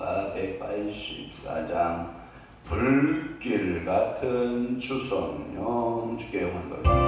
찬송가 184장 불길 같은 주성령 주께 영광 돌립니다.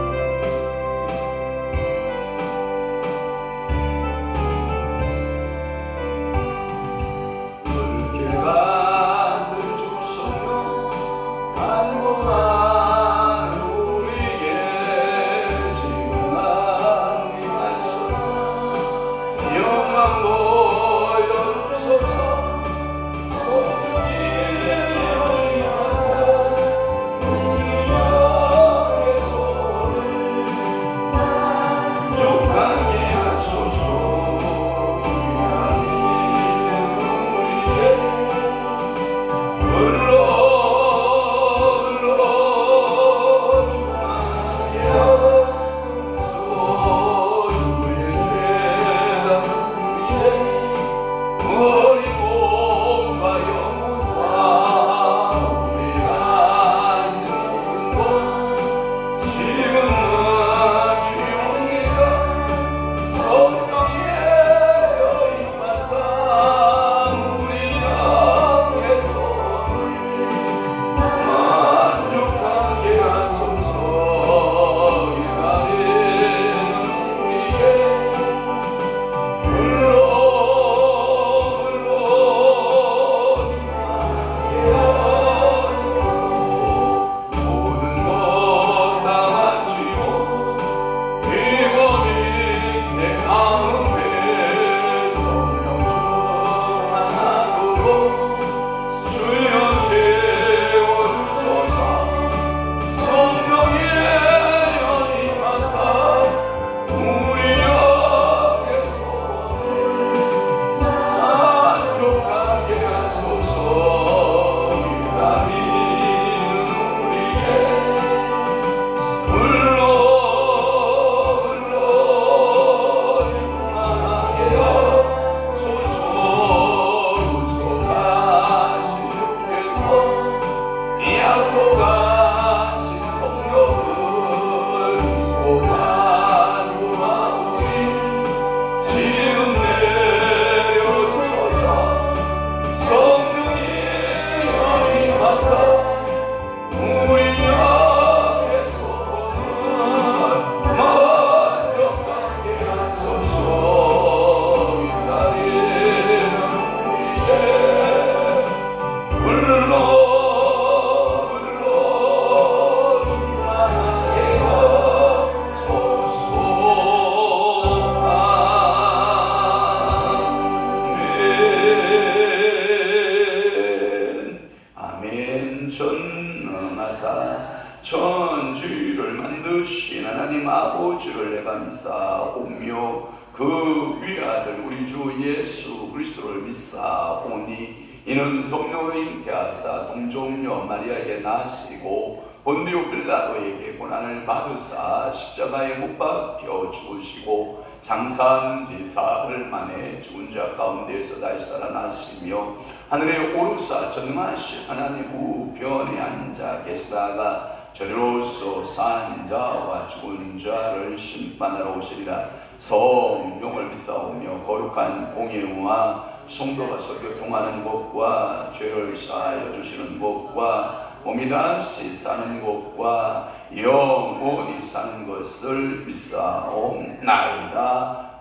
천지를 만드신 하나님 아버지를 내가 믿사오며 그 위아들 우리 주 예수 그리스도를 믿사오니 이는 성령으로 잉태하사 동정녀 마리아에게 나시고 본디오 빌라도에게 고난을 받으사 십자가에 못 박혀 죽으시고 장사한지 사흘 만에 죽은 자 가운데에서 다시 살아나시며 하늘에 오르사 전능하신 하나님 우편에 앉아 계시다가 저리로서 산 자와 죽은 자를 심판하러 오시리라. 성령을 믿사오며 거룩한 공예와 성도가 서로 통하는 것과 죄를 사하여 주시는 것과 몸이 다시 사는 것과 영원히 사는 것을 믿사옵나이다.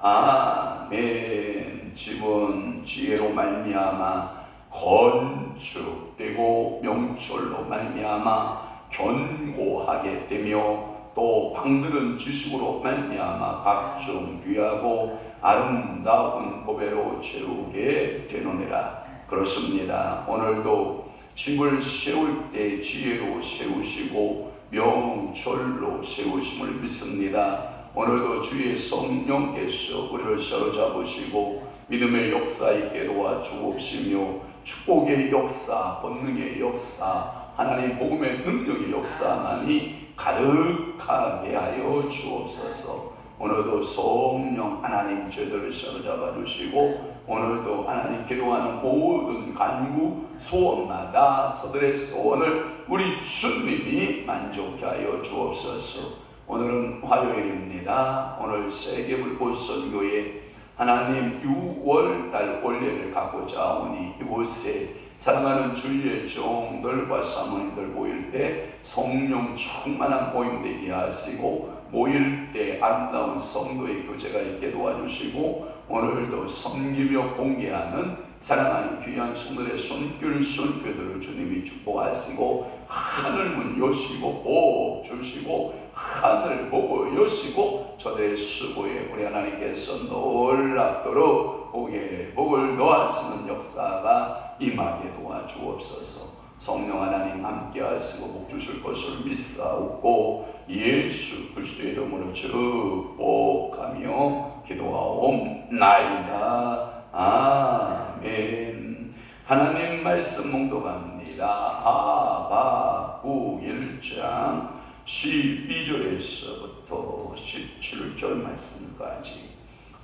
아멘. 집은 지혜로 말미암아 건축되고 명철로 말미암아 견고하게 되며 또 방들은 지식으로 말미암아 각종 귀하고 아름다운 보배로 채우게 되노니라. 그렇습니다. 오늘도 집을 세울 때 지혜로 세우시고 명철로 세우심을 믿습니다. 오늘도 주의 성령께서 우리를 사로잡으시고 믿음의 역사 있게 도와주옵시며 축복의 역사, 권능의 역사, 하나님 복음의 능력의 역사만이 가득하게 하여 주옵소서. 오늘도 성령 하나님 저희들을 사로잡아 주시고 오늘도 하나님 기도하는 모든 간구 소원마다 저들의 소원을 우리 주님이 만족케 하여 주옵소서. 오늘은 화요일입니다. 오늘 세계불꽃 선교회 하나님 6월달 원례를 갖고자 오니 이곳에 사랑하는 주의 종들과 사모님들 모일 때 성령 충만한 모임 되게 하시고 모일 때 아름다운 성도의 교제가 있게 도와주시고 오늘도 섬기며 공개하는 사랑하는 귀한 신들의 손길들을 주님이 축복하시고 하늘문 여시고 복 주시고 하늘 보고 여시고 저들의 수고에 우리 하나님께서 놀랍도록 복을 놓아쓰는 역사가 임하게 도와주옵소서. 성령 하나님 함께 하시고 복 주실 것을 믿사옵고 예수 그리스도의 이름으로 축복하며 기도하옵나이다. 아멘. 하나님 말씀 몽독합니다. 하박국 1장 12절에서부터 17절 말씀까지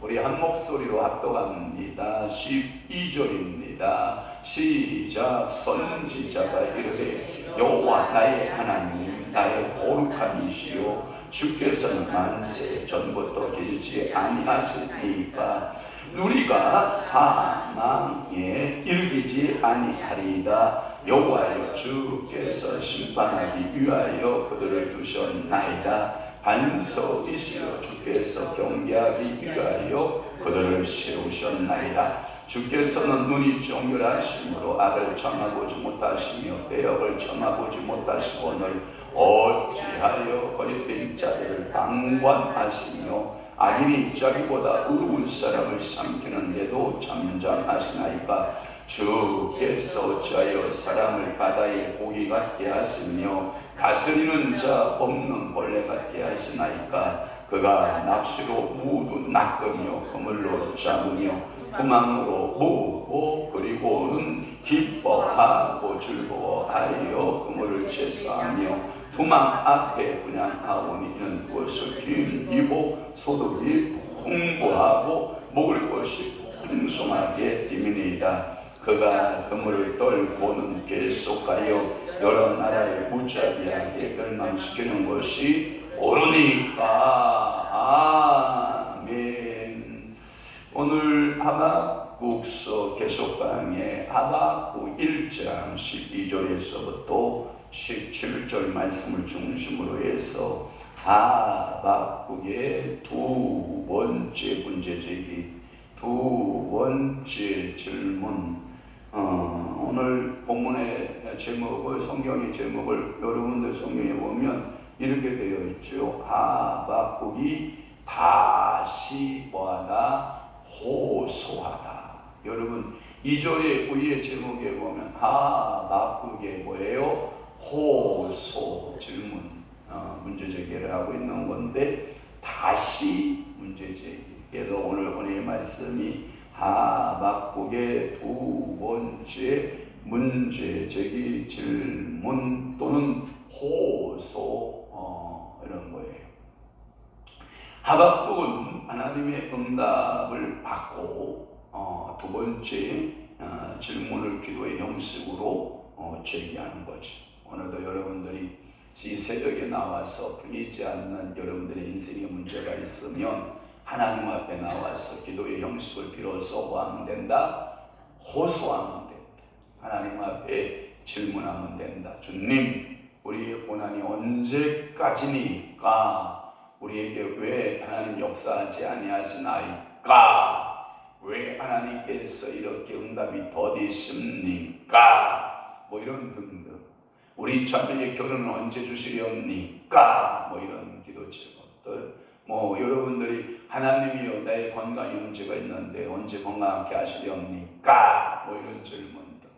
우리 한 목소리로 합독합니다. 12절입니다. 시작. 선지자가 이르되 여호와 나의 하나님 나의 거룩한 이시요 주께서는 만세 전부터 계시지 아니하시니까 우리가 사망에 이르기지 아니하리이다. 여호와여 주께서 심판하기 위하여 그들을 두셨나이다. 반석이시여 주께서 경계하기 위하여 그들을 세우셨나이다. 주께서는 눈이 정결하심으로 악을 참아보지 못하시며 배역을 참아보지 못하시거늘 어찌하여 거짓된 자들을 방관하시며 악인이 자기보다 의로운 사람을 삼키는데도 잠잠하시나이까. 주께서 어찌하여 사람을 바다의 고기 같게 하시며 다스리는 자 없는 벌레 같게 하시나이까. 그가 낚시로 무도 낚으며 그물로 잡으며 투망으로 모으고 그리고는 기뻐하고 즐거워하여 그물을 제사하며 투망 앞에 분양하오니 이는 그것을 힘입어 소득이 풍부하고 먹을 것이 풍성하게 됨이니이다. 그가 그물을 떨고는 계속하여 여러 나라를 무자비하게 멸망시키는 것이 옳으니까. 아멘. 오늘 하박국서 계속강의 하박국 1장 12절에서부터 17절 말씀을 중심으로 해서 하박국의 두 번째 문제제기, 두 번째 질문. 오늘 본문의 제목을, 성경의 제목을 여러분들 성경에 보면 이렇게 되어 있죠. 하박국이 다시 뭐하다? 호소하다. 여러분 2절의 위의 제목에 보면 하박국의 뭐예요? 호소, 질문, 문제제기를 하고 있는 건데 다시 문제제기. 그래서 오늘 본의 말씀이 하박국의 두 번째 문제제기, 질문 또는 호소, 이런 거예요. 하박국은 하나님의 응답을 받고 두 번째 질문을 기도의 형식으로 제기하는 거지. 오늘도 여러분들이 이 새벽에 나와서 풀리지 않는 여러분들의 인생의 문제가 있으면 하나님 앞에 나와서 기도의 형식을 빌어서 뭐 하면 된다? 호소하면 된다. 하나님 앞에 질문하면 된다. 주님, 우리의 고난이 언제까지니까? 우리에게 왜 하나님 역사하지 아니하시나이까? 왜 하나님께서 이렇게 응답이 더디십니까? 뭐 이런 등등. 우리 자녀의 결혼은 언제 주시렵니까? 뭐 이런 기도 제목들. 뭐 여러분들이 하나님이여 나의 건강에 문제가 있는데 언제 건강하게 하시렵니까? 뭐 이런 질문들.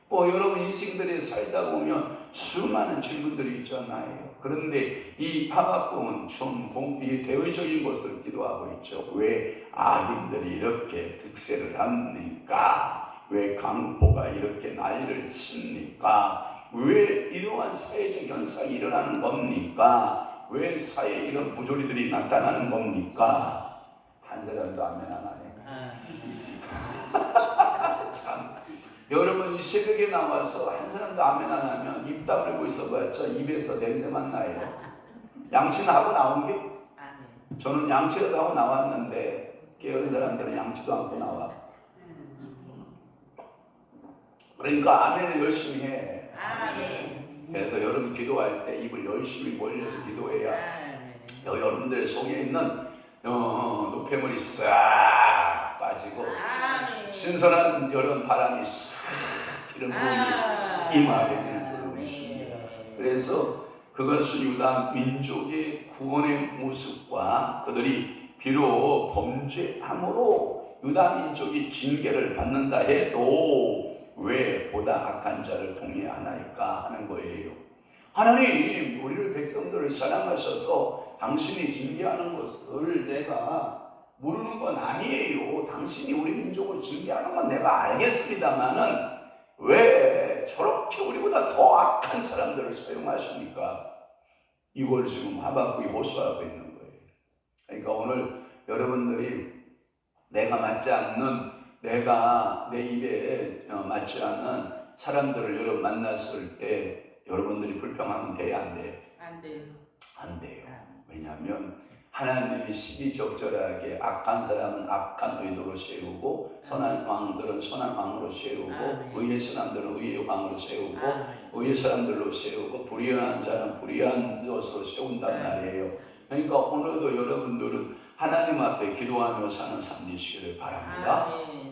뭐 여러분 인생들에 살다 보면 수많은 질문들이 있잖아요. 그런데 이 하박국은 좀 대의적인 것을 기도하고 있죠. 왜 악인들이 이렇게 득세를 합니까? 왜 강포가 이렇게 난리를 칩니까? 왜 이러한 사회적 현상이 일어나는 겁니까? 왜 사회에 이런 부조리들이 나타나는 겁니까? 한 사람도 아멘 안 하네. 참. 여러분 이 새벽에 나와서 한 사람도 아멘 안 하면 입 다물고 있어봤자 입에서 냄새만 나요. 양치는 하고 나온 게? 저는 양치를 하고 나왔는데 게으른 사람들은 양치도 않고 나와. 그러니까 아멘을 열심히 해. 그래서 여러분 기도할 때 입을 열심히 벌려서 기도해야 여러분들의 속에 있는 노폐물이 싹 빠지고 신선한 여름 바람이 싹 이런 분이 임하게 되는 줄로 믿습니다. 그래서 그것은 유다 민족의 구원의 모습과 그들이 비록 범죄함으로 유다 민족이 징계를 받는다 해도 왜 보다 악한 자를 통해하나이까 하는 거예요. 하나님 우리를 백성들을 사랑하셔서 당신이 징계하는 것을 내가 모르는 건 아니에요. 당신이 우리 민족을 징계하는 건 내가 알겠습니다만은 왜 저렇게 우리보다 더 악한 사람들을 사용하십니까? 이걸 지금 하박국이 호소하고 있는 거예요. 그러니까 오늘 여러분들이 내가 맞지 않는, 내가 내 입에 맞지 않는 사람들을 여러분 만났을 때 여러분들이 불평하면 돼야 안 돼요? 안 돼요. 안 돼요. 왜냐하면 하나님이 시기적절하게 악한 사람은 악한 의도로 세우고 선한 왕들은 선한 왕으로 세우고 의의 사람들은 의의 왕으로 세우고 의의 사람들로 세우고 불의한 자는 불의한 것으로 세운단 말이에요. 그러니까 오늘도 여러분들은 하나님 앞에 기도하며 사는 삶 되시기를 바랍니다.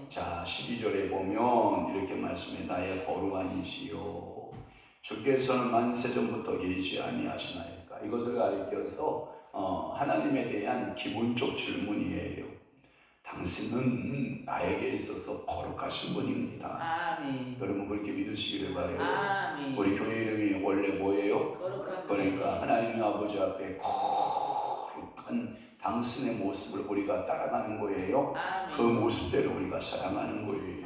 자, 12절에 보면 이렇게 말씀해 나의 거룩한 이시요 주께서는 만세전부터 계시지 아니하시나이까. 이것을 가리켜서 하나님에 대한 기본적 질문이에요. 당신은 나에게 있어서 거룩하신 분입니다. 여러분 그렇게 믿으시기를 바라요. 우리 교회 이름이 원래 뭐예요? 그러니까 하나님 아버지 앞에 거룩한 당신의 모습을 우리가 따라가는 거예요. 그 모습대로 우리가 살아가는 거예요.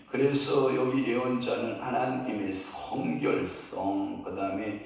그래서 여기 예언자는 하나님의 성결성, 그 다음에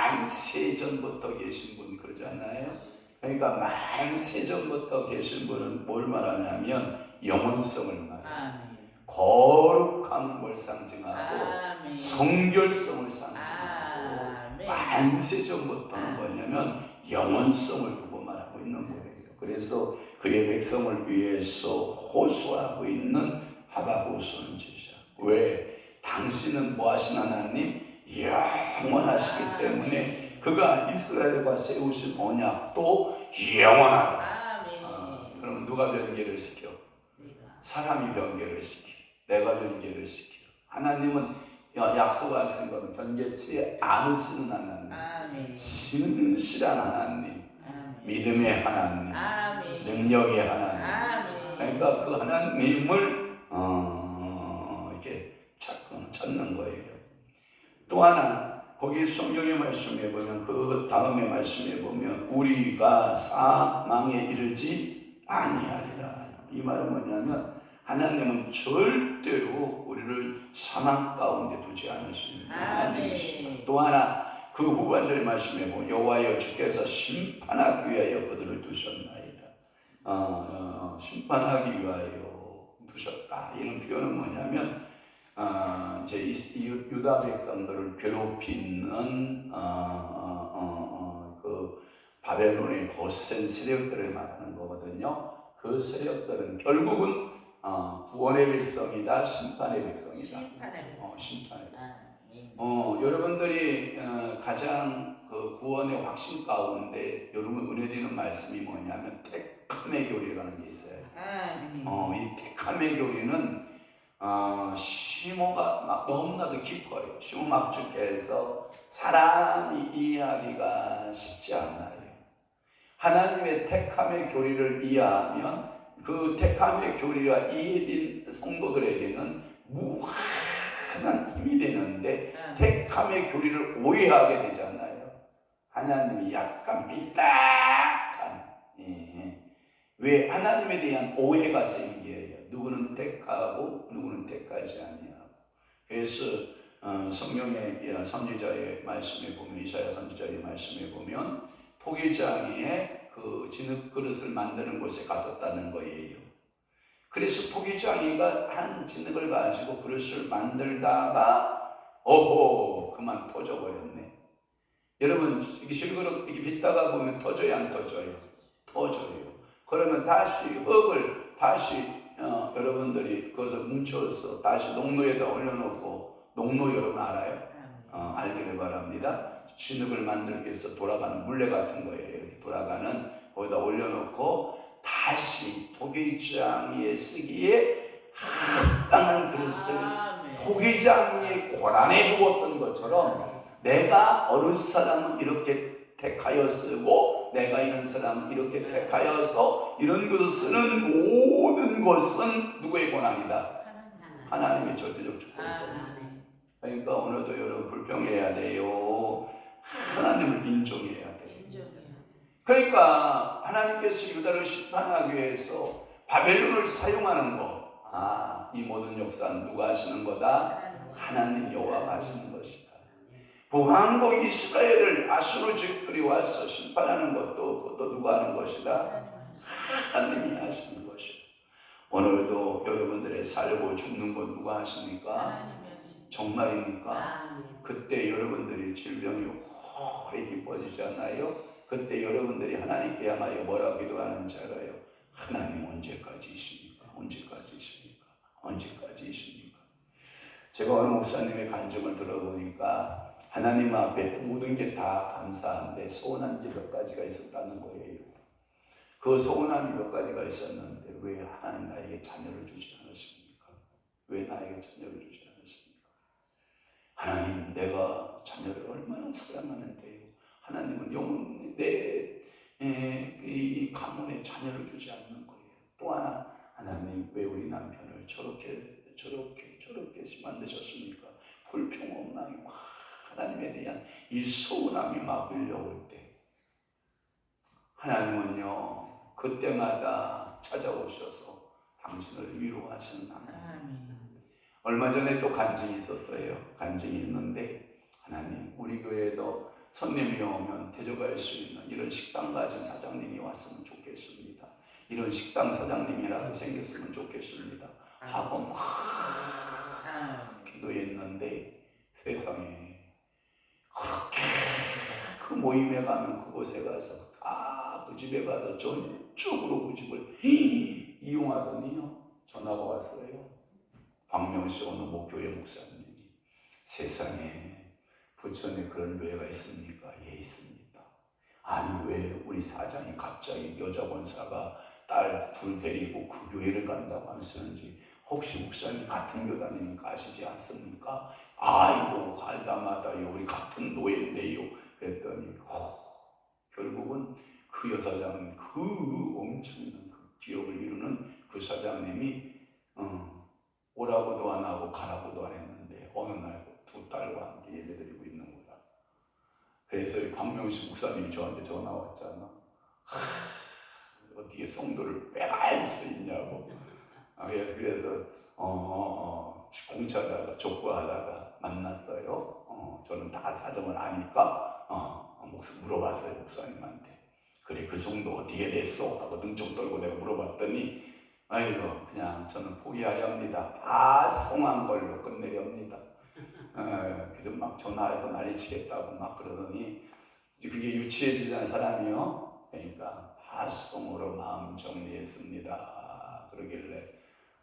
만세전부터 계신 분 그러잖아요. 그러니까 만세전부터 계신 분은 뭘 말하냐면 영원성을 말해요. 거룩함을 상징하고 성결성을 상징하고 만세전부터는 뭐냐면 영원성을 두고 말하고 있는 거예요. 그래서 그의 백성을 위해서 호소하고 있는 하박국 선지자. 왜? 당신은 뭐 하신 하나님? 영원하시기 때문에 그가 이스라엘과 세우신 언약도 영원하다. 그럼 누가 변개를 시켜? 사람이 변개를 시켜. 내가 변개를 시켜. 하나님은 약속하신 것은 변개치 않으시는 하나님. 신실한 하나님. 믿음의 하나님. 능력의 하나님. 그러니까 그 하나님을 이렇게 찾는 거예요. 또 하나 거기 성경의 말씀에 보면 그 다음에 말씀에 보면 우리가 사망에 이르지 아니하리라. 이 말은 뭐냐면 하나님은 절대로 우리를 사망 가운데 두지 않으십니다. 하나님이십니다. 또 하나 그 후반절의 말씀에 보면 여호와여 주께서 심판하기 위하여 그들을 두셨나이다. 심판하기 위하여 두셨다. 이런 표현은 뭐냐면 이제 유다 백성들을 괴롭히는 그 바벨론의 거센 세력들을 말하는 거거든요. 그 세력들은 결국은 구원의 백성이다, 심판의 백성이다. 심판의 백성. 여러분들이 가장 그 구원의 확신 가운데 여러분 은혜되는 말씀이 뭐냐면 택함의 교리라는 게 있어요. 이 택함의 교리는 심오가 막 너무나도 깊어요. 심오 막죽해서 사람이 이해하기가 쉽지 않아요. 하나님의 택함의 교리를 이해하면 그 택함의 교리가 이해된 성도들에게는 무한한 힘이 되는데 택함의 교리를 오해하게 되잖아요. 하나님이 약간 삐딱한 왜 하나님에 대한 오해가 생겨요. 누구는 택하고 누구는 택하지 아니하고. 그래서 성경의 선지자의 말씀에 보면 이사야 선지자의 말씀에 보면 토기장이의 그 진흙 그릇을 만드는 곳에 갔었다는 거예요. 그래서 토기장이가 한 진흙을 가지고 그릇을 만들다가 그만 터져버렸네. 여러분 이게 실그릇 이렇게 빗다가 보면 터져요 안 터져요? 터져요. 그러면 다시 흙을 다시 여러분들이 그것을 뭉쳐서 다시 농로에다 올려놓고, 농로 여러분 알아요? 알기를 바랍니다. 진흙을 만들기 위해서 돌아가는 물레 같은 거예요. 이렇게 돌아가는 거기다 올려놓고 다시 토기장 위에 쓰기에 합당한 그릇을 토기장 위에 고란에 두었던 것처럼, 내가 어느 사람은 이렇게 택하여 쓰고 내가 이런 사람은 이렇게 택하여서 이런 것을 쓰는 모든 것은 누구의 권한이다? 하나님의 절대적 주권입니다. 그러니까 오늘도 여러분 불평해야 돼요. 하나님을 인정해야 돼요. 그러니까 하나님께서 유다를 심판하기 위해서 바벨론을 사용하는 것, 이 모든 역사는 누가 하시는 거다? 하나님 여호와가 하시는 것이다. 북왕국 이스라엘을 아수르 적들이 와서 심판하는 것도 그것도 누가 하는 것이다? 하나님이 하시는 것이다. 오늘도 여러분들의 살고 죽는 것 누가 하십니까? 정말입니까? 그때 여러분들이 질병이 오래 깊어지지 않아요? 그때 여러분들이 하나님께 향하여 뭐라고 기도하는지 알아요? 하나님 언제까지이십니까? 언제까지이십니까? 언제까지이십니까? 제가 어느 목사님의 간증을 들어보니까 하나님 앞에 모든 게 다 감사한데 서운한 게 몇 가지가 있었다는 거예요. 그 서운함이 몇 가지가 있었는데 왜 하나님 나에게 자녀를 주지 않으십니까? 왜 나에게 자녀를 주지 않으십니까? 하나님, 내가 자녀를 얼마나 사랑하는데요. 하나님은 영원히 이 가문에 자녀를 주지 않는 거예요. 또 하나, 하나님 왜 우리 남편을 저렇게 만드셨습니까? 불평원망이 하나님에 대한 이 서운함이 막 밀려올 때, 하나님은요 그때마다 찾아오셔서 당신을 위로하시는 하나님. 얼마 전에 또 간증이 있었어요. 간증이 있는데, 하나님 우리 교회에도 손님이 오면 대접할 수 있는 이런 식당 가진 사장님이 왔으면 좋겠습니다. 이런 식당 사장님이라도 생겼으면 좋겠습니다 하고 막 기도했는데, 세상에 그렇게 그 모임에 가면 그곳에 가서 그 집에 가서 전적으로 그 집을 이용하더니요 전화가 왔어요. 광명시 어느 목교회 목사님이, 세상에 부천에 그런 교회가 있습니까? 예, 있습니다. 아니 왜 우리 사장이 갑자기 여자 권사가 딸 둘 데리고 그 교회를 간다고 하시는지 혹시 목사님 같은 교단이니까 아시지 않습니까? 아이고 갈다마다 우리 같은 노예인데요. 그랬더니 결국은 그 여사장은 그 엄청난 그 기업을 이루는 그 사장님이 오라고도 안 하고 가라고도 안 했는데 어느 날 두 딸과 함께 예배드리고 있는 거야. 그래서 박명식 목사님이 저한테 전화 왔잖아. 어떻게 성도를 빼갈 수 있냐고. 그래서 공차다가 족구하다가 만났어요. 저는 다 사정을 아니까 물어봤어요 목사님한테. 그래 그 성도 어떻게 됐어? 하고 등좀 떨고 내가 물어봤더니, 아이고 그냥 저는 포기하렵니다. 다 성한 걸로 끝내렵니다. 그래서 막 전화해서 난리치겠다고 막 그러더니, 그게 유치해지는 사람이요. 그러니까 파송으로 마음 정리했습니다. 그러길래,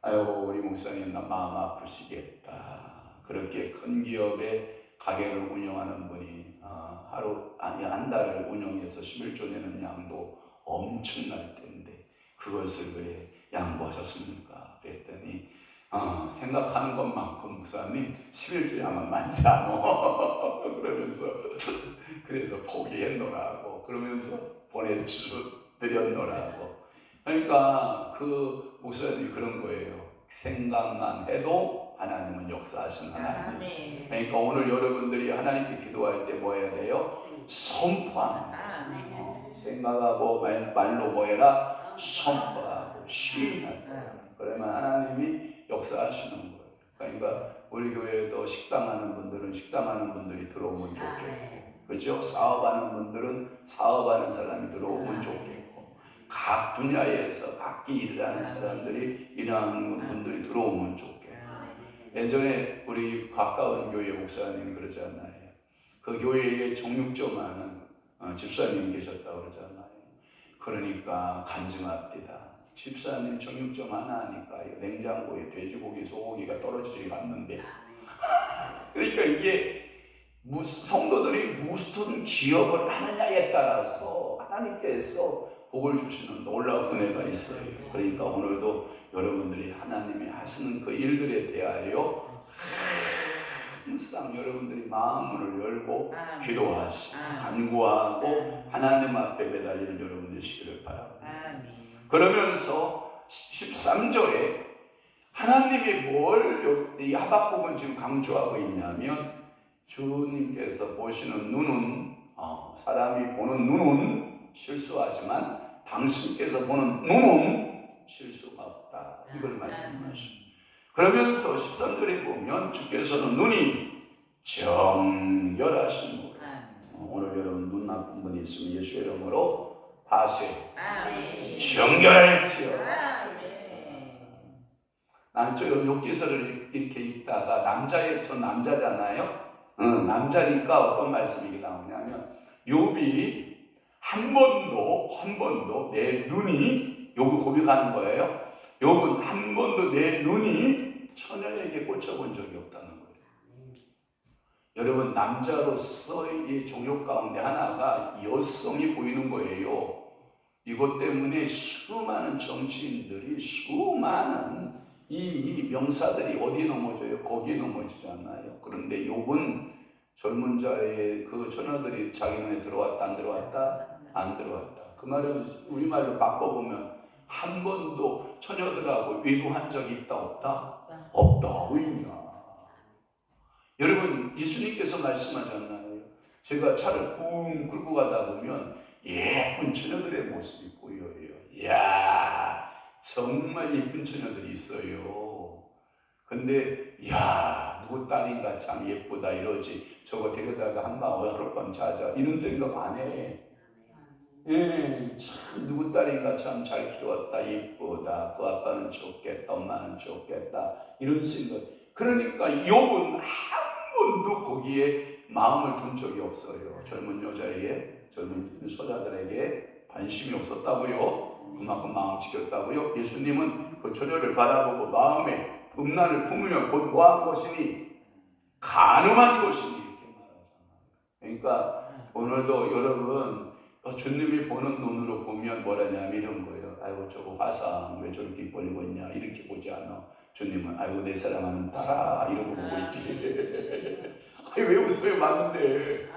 아유 우리 목사님 나 마음 아프시겠다. 그렇게 큰 기업의 가게를 운영하는 분이 한 달을 운영해서 11조 내는 양도 엄청날 텐데 그것을 왜 양보하셨습니까? 그랬더니 생각하는 것만큼 목사님 11조 양은 많지 않아. 그러면서 그래서 포기했노라고, 그러면서 보내드렸노라고. 그러니까 그 목사님이 그런 거예요. 생각만 해도 하나님은 역사하신 하나님. 그러니까 오늘 여러분들이 하나님께 기도할 때 뭐 해야 돼요? 선포하는. 생각하고 말로 뭐 해라? 선포하고 시인하고. 그러면 하나님이 역사하시는 거예요. 그러니까 우리 교회에도 식당하는 분들은 식당하는 분들이 들어오면 좋겠고, 그렇죠? 사업하는 분들은 사업하는 사람이 들어오면 좋겠고, 각 분야에서 각기 일을 하는 사람들이 일하는 분들이 들어오면 좋겠고. 예전에 우리 가까운 교회 목사님이 그러잖아요. 그 교회에 정육점 하는 집사님이 계셨다고 그러잖아요. 그러니까 간증합니다. 집사님 정육점 하나 하니까 냉장고에 돼지고기, 소고기가 떨어지지가 않는데 그러니까 이게 성도들이 무슨 기업을 하느냐에 따라서 하나님께서 복을 주시는 놀라운 은혜가 있어요. 그러니까 오늘도 여러분들이 하나님이 하시는 그 일들에 대하여 항상 여러분들이 마음을 열고 기도하시고 간구하고 하나님 앞에 매달리는 여러분 되시기를 바랍니다. 그러면서 13절에 하나님이 뭘 이 하박국은 지금 강조하고 있냐면 주님께서 보시는 눈은 사람이 보는 눈은 실수하지만 당신께서 보는 눈은 실수가 없다. 이걸 말씀하십니다. 그러면서 13절에 보면 주께서는 눈이 정결하신 분. 오늘 여러분 눈 나쁜 분이 있으면 예수의 이름으로 파쇄 정결할지어다. 나는 저 욥기서를 이렇게 읽다가 저 남자잖아요. 남자니까 어떤 말씀이 나오냐면 욥이 한 번도 내 눈이 욥을 고백하는 거예요. 욥은 한 번도 내 눈이 처녀에게 꽂혀본 적이 없다는 거예요. 여러분 남자로서 이 종족 가운데 하나가 여성이 보이는 거예요. 이것 때문에 수많은 정치인들이 수많은 이 명사들이 어디 넘어져요? 거기에 넘어지잖아요. 그런데 욥은 젊은 자의 그 처녀들이 자기 눈에 들어왔다 안 들어왔다? 안 들어왔다. 그 말은 우리말로 바꿔보면 한 번도 처녀들하고 외도한 적이 있다 없다? 없다. 왜냐? 여러분 예수님께서 말씀하셨나요? 제가 차를 뿡 끌고 가다 보면 예쁜 처녀들의 모습이 보여요. 이야 정말 예쁜 처녀들이 있어요. 근데 야 누구 딸인가 참 예쁘다 이러지 저거 데려다가 한방 하룻밤 자자 이런 생각 안 해. 참 누구 딸인가 참 잘 키웠다 예쁘다 그 아빠는 좋겠다 엄마는 좋겠다 이런 생각. 그러니까 욥은 한 번도 거기에 마음을 둔 적이 없어요. 젊은 여자에게 젊은 소자들에게 관심이 없었다고요. 그만큼 마음 지켰다고요. 예수님은 그 처녀를 바라보고 마음에 음란을 품으면 곧 뭐한 것이니 간음한 것이니 이렇게 말하잖아요. 그러니까 오늘도 여러분 주님이 보는 눈으로 보면 뭐라냐면 이런 거예요. 아이고 저거 화상 왜 저렇게 벌리고 있냐 이렇게 보지 않아. 주님은 아이고 내 사랑하는 딸아 이러고 보고 있지. 아이 왜 웃어요? 맞는데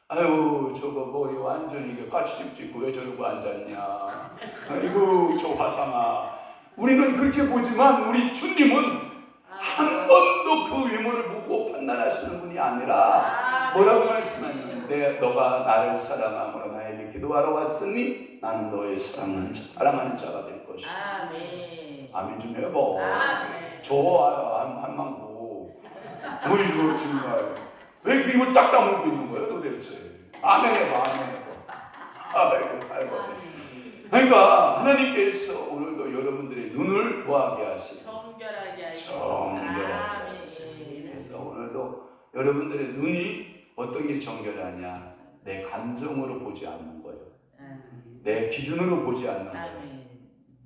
아유 저거 머리 완전히 까치집 찍고 왜 저러고 앉았냐. 아이고 저 화상아. 우리는 그렇게 보지만 우리 주님은 한 번도 그 외모를 보고 판단하시는 분이 아니라 뭐라고 말씀하시는데 너가 나를 사랑함으로 나에게 기도하러 왔으니 나는 너의 사랑하는 자가 될 것이다. 아멘 좀 해봐. 좋아요 한망고 보이죠 정말. 왜 이걸 딱 다물고 있는 거예요 도대체. 아멘 해봐 아멘 해봐. 그러니까 하나님께서 오늘도 여러분들의 눈을 뭐하게 하시고 정결하게 하시고 그래서 오늘도 여러분들의 눈이 어떤 게 정결하냐 내 감정으로 보지 않는 거예요. 내 기준으로 보지 않는 거예요.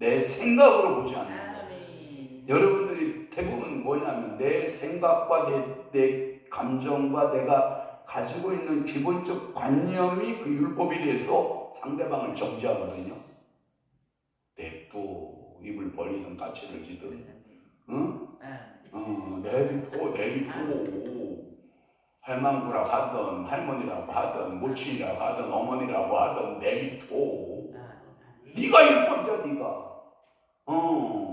내 생각으로 보지 않는 거예요. 여러분들이 대부분 뭐냐면 내 생각과 내 감정과 내가 가지고 있는 기본적 관념이 그 율법에 대해서 상대방을 정죄하거든요. 냅둬 입을 벌리든 까치를 지든 내비둬 할망구라 하든 할머니라고 하든 모친이라고 하든 어머니라고 하든 내비둬. 네가 율법이야 네가.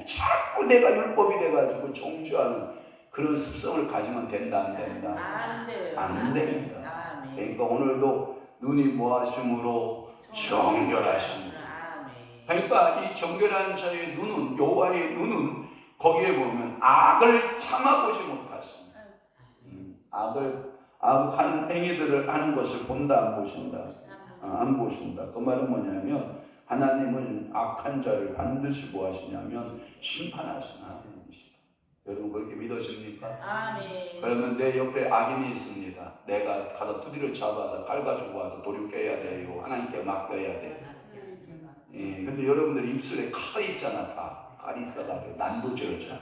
자꾸 내가 율법이 돼가지고 정죄하는 그런 습성을 가지면 된다 안 된다? 안 됩니다. 그러니까 오늘도 눈이 뭐하심으로 정결하십니다. 그러니까 이 정결한 자의 눈은 여호와의 눈은 거기에 보면 악을 참아보지 못하십니다. 악하는 행위들을 하는 것을 본다 안 보신다? 안 보신다. 그 말은 뭐냐면 하나님은 악한 자를 반드시 뭐 하시냐면 심판하시는 하나님이시다. 여러분 그렇게 믿어집니까? 아멘. 그러면 내 옆에 악인이 있습니다. 내가 가서 두드려 잡아서 깔가지고 와서 돌이켜야 돼요. 하나님께 맡겨야 돼. 예, 근데 여러분들 입술에 칼이 있잖아. 다 칼이 있어가지고 난도질을 하잖아.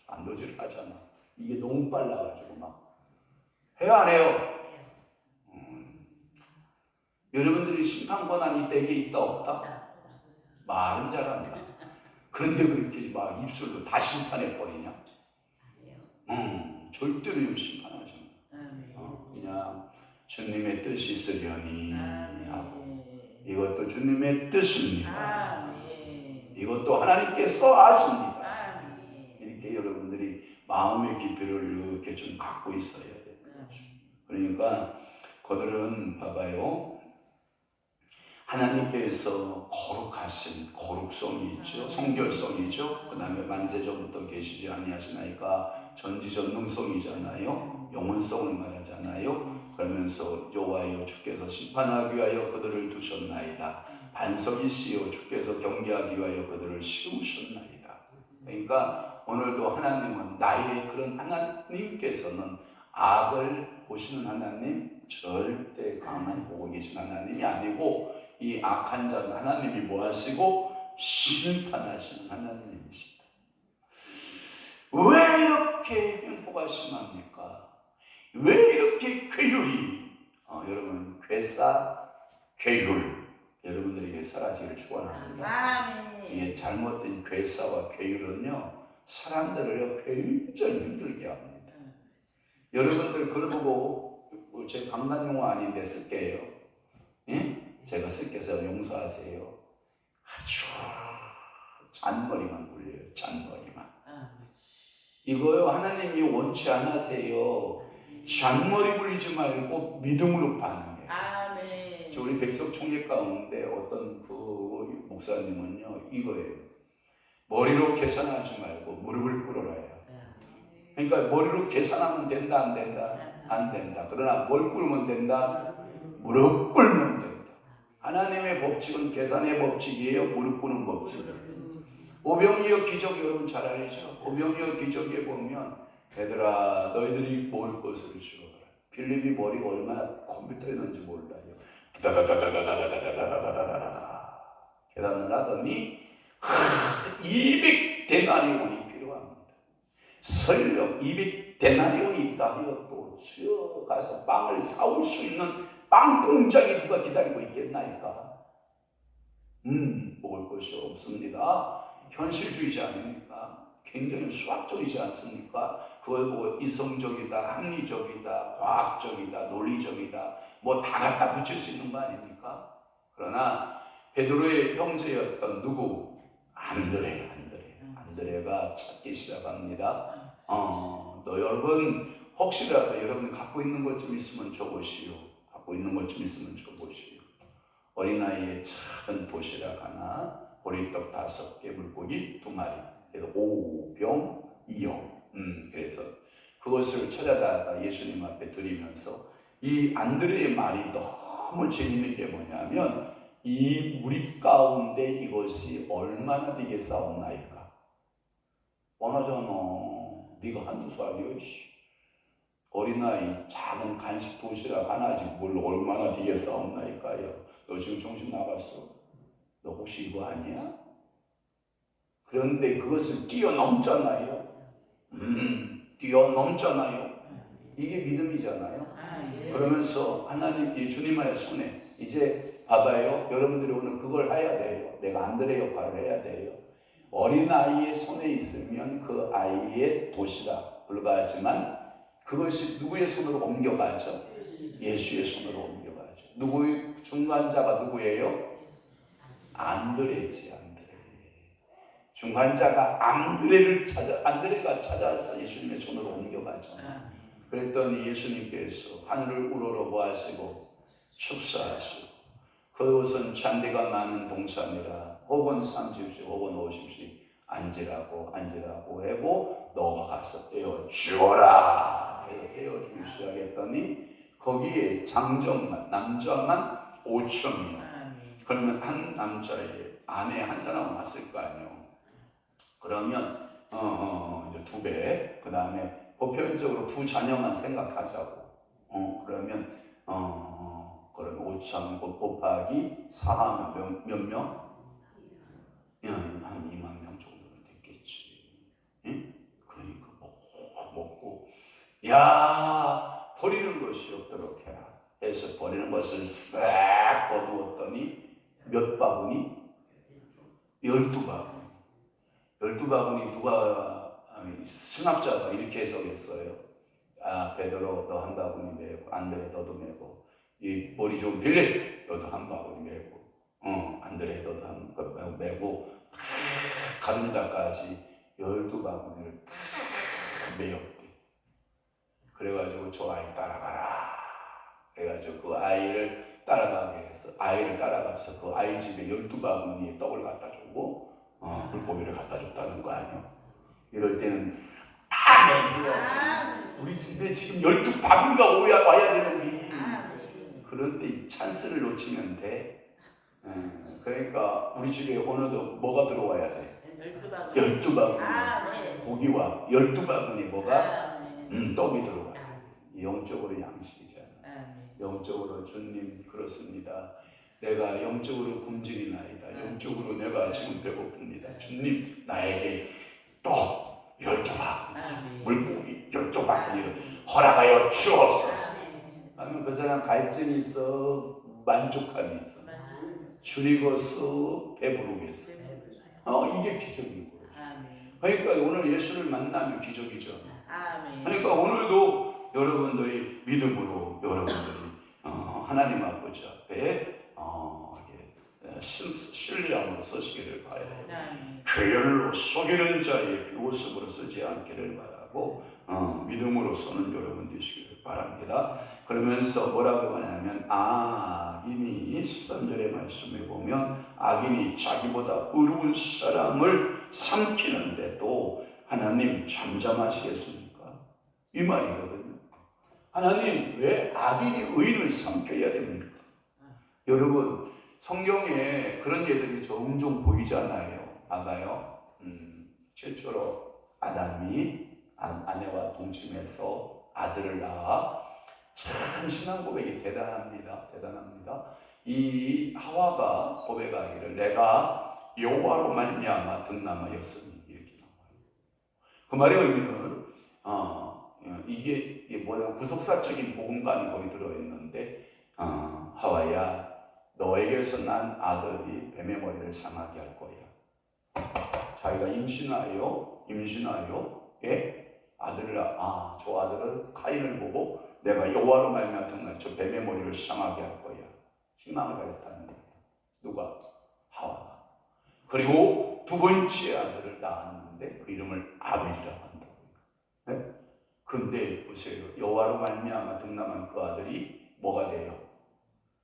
난도질을 하잖아. 이게 너무 빨라가지고 막 해요 안 해요? 여러분들이 심판 권한이 내게 있다 없다? 말은 잘한다. 그런데 그렇게 막 입술로 다 심판해 버리냐? 절대로 심판하지 마. 그냥 주님의 뜻이 있으려니 하고, 이것도 주님의 뜻입니다. 이것도 하나님께서 하십니다. 이렇게 여러분들이 마음의 깊이를 이렇게 좀 갖고 있어야 돼요. 그러니까 그들은 봐봐요. 하나님께서 거룩하신 거룩성이 있죠. 성결성이죠. 그 다음에 만세전부터 계시지 아니하시나이까 전지전능성이잖아요. 영원성을 말하잖아요. 그러면서 여호와여 주께서 심판하기 위하여 그들을 두셨나이다. 반석이시여 주께서 경계하기 위하여 그들을 씌우셨나이다. 그러니까 오늘도 하나님은 나의 그런 하나님께서는 악을 보시는 하나님, 절대 가만히 보고 계신 하나님이 아니고 이 악한 자는 하나님이 뭐 하시고 심판하시는 하나님이시다. 왜 이렇게 횡포가 심합니까? 왜 이렇게 괴율이 여러분 괴사, 괴율 여러분들에게 사라지기를 축원합니다. 이게 잘못된 괴사와 괴율은요 사람들을 굉장히 힘들게 합니다. 여러분들 그걸 보고 제 강단 용어 아닌데 쓸게요. 예? 제가 쓸게서 용서하세요. 아주 잔머리만 굴려요. 잔머리만. 이거요 하나님이 원치 않으세요. 잔머리 굴리지 말고 믿음으로 반응해요. 아멘. 우리 백석 총회 가운데 어떤 그 목사님은요 이거예요. 머리로 계산하지 말고 무릎을 꿇어라요. 그러니까 머리로 계산하면 된다 안 된다? 안 된다. 그러나 뭘 꿇으면 된다? 무릎 꿇으면 된다. 하나님의 법칙은 계산의 법칙이에요. 무릎 꿇는 법칙이에요. 오병이어 기적 여러분 잘 알죠? 오병이어 기적에 보면 얘들아 너희들이 먹을 것을 주어라. 빌립이 머리가 얼마나 컴퓨터였는지 몰라요. 다다다다다다다다다다다다다 계산을 하더니 200데나리온이 필요합니다. 설령 200데나리온이 있다 하여도 주여 가서 빵을 사올 수 있는 빵 공장이 누가 기다리고 있겠나이까? 먹을 것이 없습니다. 현실주의자 아닙니까? 굉장히 수학적이지 않습니까? 그걸 보고 이성적이다, 합리적이다, 과학적이다, 논리적이다 뭐 다 갖다 붙일 수 있는 거 아닙니까? 그러나 베드로의 형제였던 누구? 안드레가 찾기 시작합니다. 너 여러분 혹시라도 여러분 갖고 있는 것 좀 있으면 줘보시오. 갖고 있는 것 좀 있으면 줘보시오. 어린아이의 작은 도시락 하나, 보리떡 5개, 물고기 2마리. 그래서 5병 2영. 그래서 그것을 찾아다가 예수님 앞에 드리면서 이 안드레의 말이 너무 재밌는 게 뭐냐면 이 무리 가운데 이것이 얼마나 되겠사옵나이까? 원하잖아. 네가 한두 살이요. 어린아이 작은 간식 도시락 하나지 뭘 얼마나 되겠사옵나이까요? 너 지금 정신 나갔어? 너 혹시 이거 아니야? 그런데 그것을 뛰어넘잖아요. 뛰어넘잖아요. 이게 믿음이잖아요. 그러면서 하나님, 이 주님의 손에 이제 봐봐요. 여러분들이 오늘 그걸 해야 돼요. 내가 안드레 역할을 해야 돼요. 어린아이의 손에 있으면 그 아이의 도시락 불가하지만 그것이 누구의 손으로 옮겨가죠? 예수의 손으로 옮겨가죠. 누구의 중간자가 누구예요? 안드레지. 중간자가 안드레가 찾아서 예수님의 손으로 옮겨가죠. 그랬더니 예수님께서 하늘을 우러러 보아시고 축사하시고 그것은 잔디가 많은 동산이라 혹은 30씩 혹은 50씩 앉으라고 하고 너가 가서 떼어주어라. 떼어주기 시작했더니 거기에 남자만 5천이요. 그러면 한 남자의 아내 한 사람은 왔을 거 아니에요. 그러면 이제 2배. 그 다음에 보편적으로 두 자녀만 생각하자고. 그러면 5천 곱하기 4하면 몇 명? 한 2만 명 정도는 됐겠지. 응? 그러니까 먹고 야 버리는 것이 없도록 해라 해서 버리는 것을 싹 거두었더니 몇 바구니? 12바구니. 12바구니 누가 승합자가 이렇게 해석했어요. 베드로 너 한 바구니 메고 안드레 너도 메고 이 머리 좀 빌려 너도 한 바구니 메고 안드레 너도 한 바구니 메고 가는다까지 12바구니를 다 메었대. 그래가지고 저 아이 따라가라. 그래가지고 그 아이를 따라가게 해서 아이를 따라가서 그 아이 집에 12바구니에 떡을 갖다 주고 물고기를 갖다 줬다는 거 아니야. 이럴 때는 아멘 해야지. 우리 집에 지금 12바구니가 와야 되는데 그런데 이 찬스를 놓치면 돼. 그러니까 우리 집에 오늘도 뭐가 들어와야 돼? 12바구니 고기와 12바구니 뭐가? 떡이 들어와. 영적으로 양식이잖아. 영적으로 주님 그렇습니다. 내가 영적으로 굶주린 아이다. 영적으로 내가 지금 배고픕니다. 주님 나에게 떡 12바구니 물고기 12바구니를 허락하여 주옵소서. 하면 그 사람 갈증이 있어 만족감이 있어 줄이고서 배부르겠어. 이게 기적인 거예요. 그러니까 오늘 예수를 만나면 기적이죠. 그러니까 오늘도 여러분들이 믿음으로 여러분들이 하나님 아버지 앞에 신뢰함으로 서시기를 바라요. 괴열로 속이는 자의 비웃음으로 서지 않기를 바라고 믿음으로 서는 여러분 되시기를 바랍니다. 그러면서 뭐라고 하냐면 악인이 13절의 말씀에 보면 악인이 자기보다 의로운 사람을 삼키는데도 하나님 잠잠하시겠습니까? 이 말이거든요. 하나님 왜 악인이 의인을 삼켜야 됩니까? 여러분 성경에 그런 예들이 종종 보이잖아요. 아가요. 최초로 아담이 아내와 동침해서 아들을 낳아 참 신앙 고백이 대단합니다. 이 하와가 고백하기를 내가 여호와로 말미암아 등남하였으니 이렇게 나와요. 그 말의 의미는 이게 뭐냐 구속사적인 복음관이 거기 들어있는데 하와야 너에게서 난 아들이 뱀의 머리를 상하게 할 거야. 자기가 임신하여 아들을 저 아들은 카인을 보고 내가 여호와로 말미암아 저 뱀의 머리를 상하게 할 거야. 희망을 가졌다는 거예요. 누가? 하와가. 그리고 두 번째 아들을 낳았는데 그 이름을 아벨이라고 한다고요. 네? 그런데 보세요. 여호와로 말미암아 등남한 그 아들이 뭐가 돼요?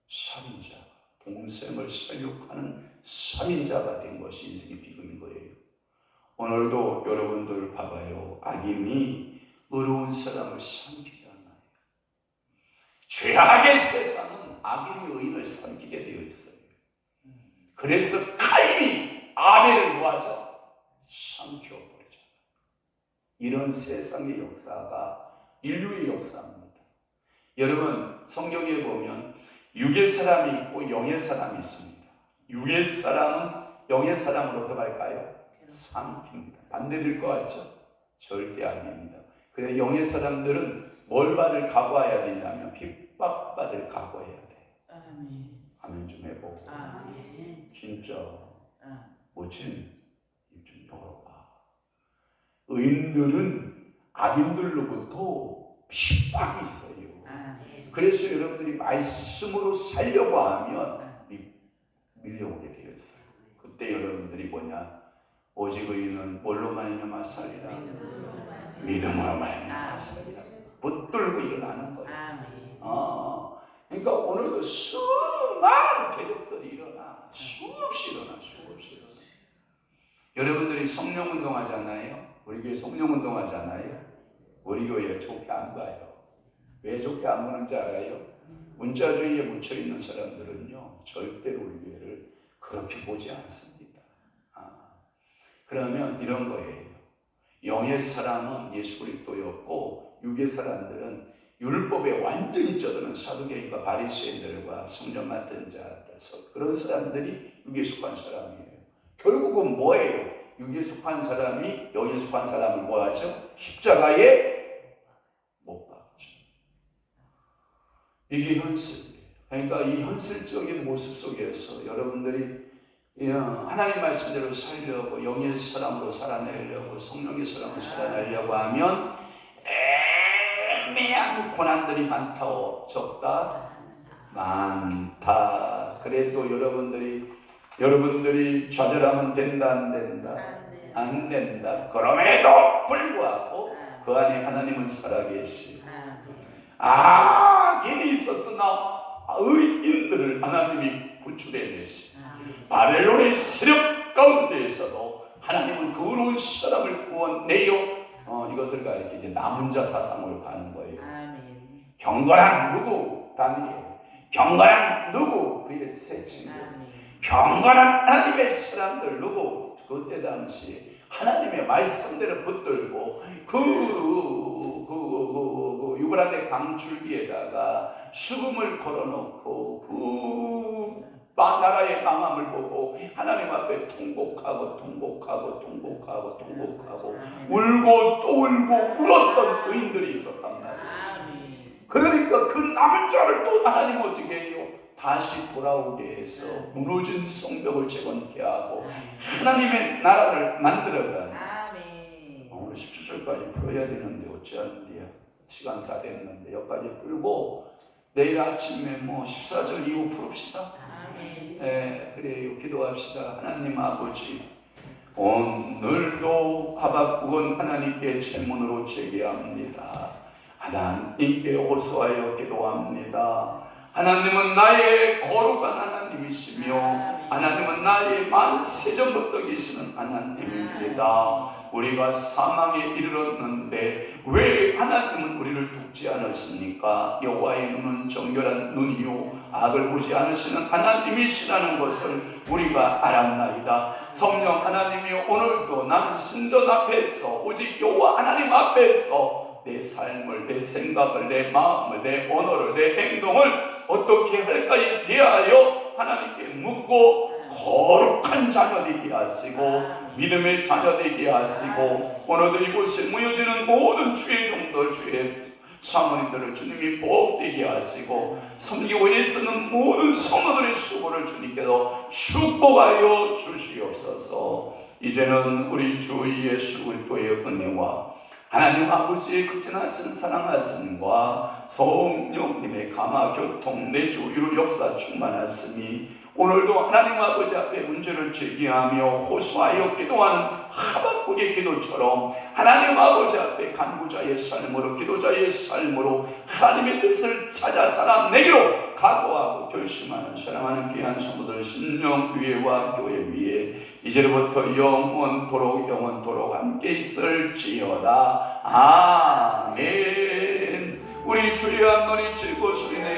살인자. 동생을 살육하는 살인자가 된 것이 인생의 비극인 거예요. 오늘도 여러분들 봐봐요. 악인이 의로운 사람을 삼키지 않아요. 죄악의 세상은 악인이 의인을 삼키게 되어 있어요. 그래서 카인이 아벨을 모아서 삼켜버리잖아요. 이런 세상의 역사가 인류의 역사입니다. 여러분 성경에 보면 육의 사람이 있고 영의 사람이 있습니다. 육의 사람은 영의 사람을 어떻게 할까요? 삼킵니다. 반대될 것 같죠? 절대 아닙니다. 그래 영의 사람들은 뭘 받을 각오해야 되냐면 핍박받을 각오해야 돼. 아멘 좀 해보고. 진짜 멋진 입 좀 열어봐. 의인들은 악인들로부터 핍박이 있어요. 그래서 여러분들이 말씀으로 살려고 하면 밀려오게 되어 있어요. 그때 여러분들이 뭐냐? 오직 의인은 뭘로 말미암아 살리라? 믿음으로 말미암아 살리라. 붙들고 일어나는 거예요. 그러니까 오늘도 수많은 대적들이 일어나. 수없이 일어나. 여러분들이 성령운동 하잖아요. 우리 교회 성령운동 하잖아요. 우리 교회 좋게 안 봐요. 왜 좋게 안 보는지 알아요? 문자주의에 묻혀있는 사람들은요 절대로 우리 교회를 그렇게 보지 않습니다. 그러면 이런 거예요. 영의 사람은 예수 그리스도였고 육의 사람들은 율법에 완전히 쩌드는 사두개인과 바리새인들과 성령 맡은 자들, 그런 사람들이 육에 속한 사람이에요. 결국은 뭐예요? 육에 속한 사람이 영에 속한 사람을 뭐하죠? 십자가에 못 박죠. 이게 현실이에요. 그러니까 이 현실적인 모습 속에서 여러분들이 하나님 말씀대로 살려고, 영의 사람으로 살아내려고, 성령의 사람으로 살아내려고 하면 애매한 고난들이 많다, 적다, 많다. 그래도 여러분들이 좌절하면 된다, 안 된다? 안 된다. 그럼에도 불구하고 그 안에 하나님은 살아계시. 악인이 있었으나 의인들을 하나님이 구출해내시. 바벨론의 세력 가운데에서도 하나님은 그 의로운 사람을 구원내요. 이것을 가리키지 남은 자 사상으로 가는 거예요. 경건한 누구? 다니엘. 경건한 누구? 그의 세 친구. 경건한 하나님의 사람들 누구? 그때 당시 하나님의 말씀대로 붙들고 그 유브라데 강줄기에다가 수금을 걸어놓고 나라의 망함을 보고 하나님 앞에 통곡하고 울고 또 울고 울었던 의인들이 있었단 말이에요. 그러니까 그 남은 자를 또 하나님은 어떻게 해요? 다시 돌아오게 해서 무너진 성벽을 재건케 하고 하나님의 나라를 만들어가는. 오늘 17절까지 풀어야 되는데 어찌하는데요? 시간 다 됐는데 여기까지 풀고 내일 아침에 14절 이후 풀읍시다. 그래요. 기도합시다. 하나님 아버지, 오늘도 하박국은 하나님께 제문으로 제기합니다. 하나님께 호소하여 기도합니다. 하나님은 나의 거룩한 하나님이시며 하나님은 나의 만세전부터 계시는 하나님입니다. 우리가 사망에 이르렀는데 왜 하나님은 우리를 돕지 않으십니까? 여호와의 눈은 정결한 눈이요 악을 보지 않으시는 하나님이시라는 것을 우리가 알았나이다. 성령 하나님이 오늘도 나는 신전 앞에서 오직 여호와 하나님 앞에서 내 삶을, 내 생각을, 내 마음을, 내 언어를, 내 행동을 어떻게 할까에 대하여 하나님께 묻고 거룩한 자녀 되게 하시고 믿음의 자녀 되게 하시고 오늘도 이곳에 모여지는 모든 주의 종들, 주의 사모님들을 주님이 복되게 하시고 섬기고 애쓰는 모든 성도들의 수고를 주님께서 축복하여 주시옵소서. 이제는 우리 주 예수 그리스도의 은혜와 하나님 아버지의 극진하신 사랑하심과 성령님의 감화 교통 내주 위로 역사 충만하시니 오늘도 하나님 아버지 앞에 문제를 제기하며 호소하여 기도하는 하박국의 기도처럼 하나님 아버지 앞에 간구자의 삶으로, 기도자의 삶으로 하나님의 뜻을 찾아 살아내기로 각오하고 결심하는 사랑하는 귀한 성도들 신령 위에와 교회 위에 이제부터 영원토록 함께 있을지어다. 아멘. 우리 주여 한 번이 즐거운 소리내요.